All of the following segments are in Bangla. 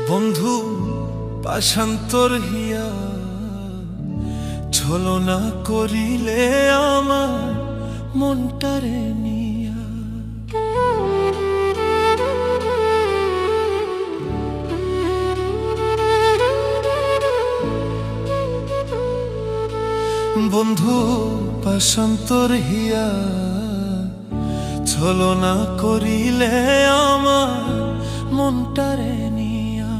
বন্ধু পাশান্তর হিয়া ছলনা করিলে আমার মনটারে নিয়া। বন্ধু পাশান্তর হিয়া ছলনা করিলে আমার মনটারে নিয়া।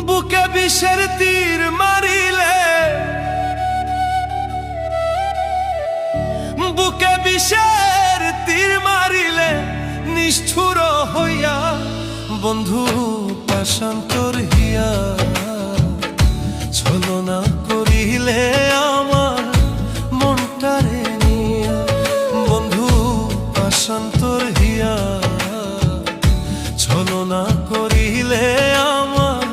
বুকে বিষের তীর মারিলে, বুকে বিষের তীর মারিলে নিষ্ঠুর হইয়া। বন্ধু পাশান্তর হিয়া ছলনা করিলে আমার মনটারে নিয়া। বন্ধু পাশান্তর হিয়া ছলনা করিলে আমার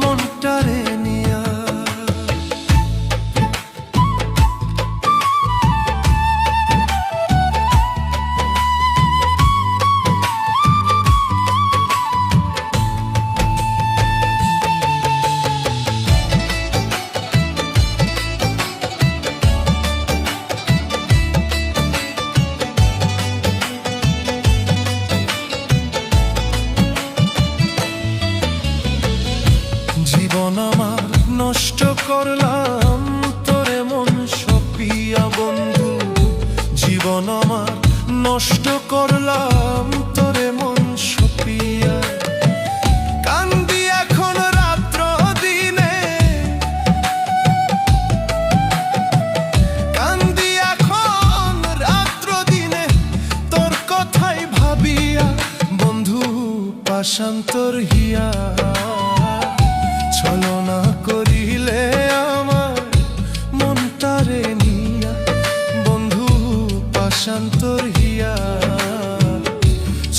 মনটারে নিয়া। জীবন আমার নষ্ট করলাম তোরে মন সপিয়া। বন্ধু জীবন আমার নষ্ট করলাম তোরে মন সপিয়া। কান্দি এখন রাত্র দিনে, কান্দি এখন রাত্র দিনে তোর কথাই ভাবিয়া। বন্ধু পাশান্তর হিয়া ছলনা করিলে আমার মনটারে নিয়া। বন্ধু পাশান্তর হিয়া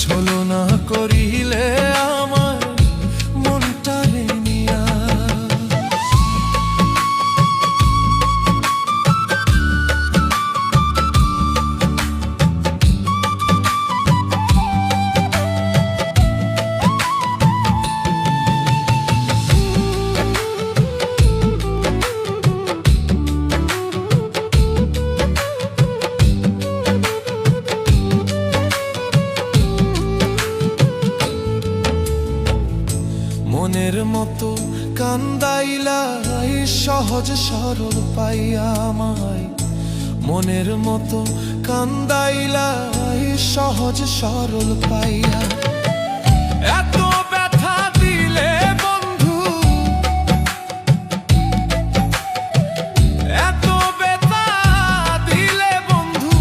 ছলনা করিলে আমার মনটারে নিয়া। মনের মতো কান্দাইলা সহজ সরল পাইয়া আমায়। মনের মতো কান্দাইলা সহজ সরল পাইয়া। এত ব্যথা দিলে বন্ধু, এত ব্যথা দিলে বন্ধু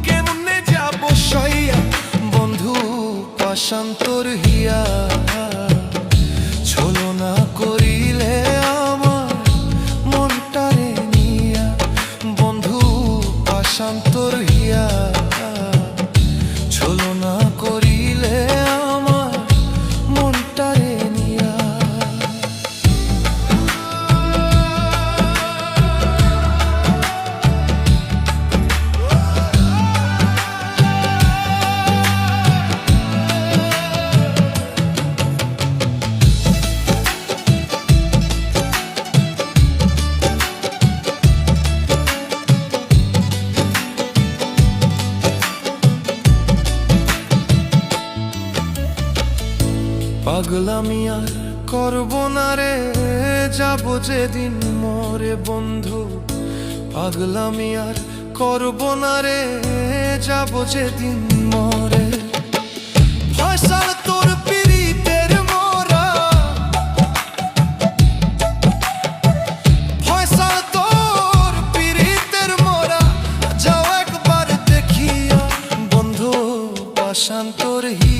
কেমনে যাব সইয়া। বন্ধু পাশান্তর হিয়া ছলনা করিলে আমার মনটারে নিয়া। বন্ধু পাশান্তর হিয়া ছলনা করিলে আমার মনটারে নিয়া। পাগলামি আর করব না রে, যাব যেদিন মরে। বন্ধু পাগলামি আর করব না রে, যাব যেদিন মরে। ফয়সাল তোর পিরিতের মোরা, ফয়সাল তোর পিরিতের মোরা, যাও একবার দেখিয়া। বন্ধু পাশান্তর হিয়া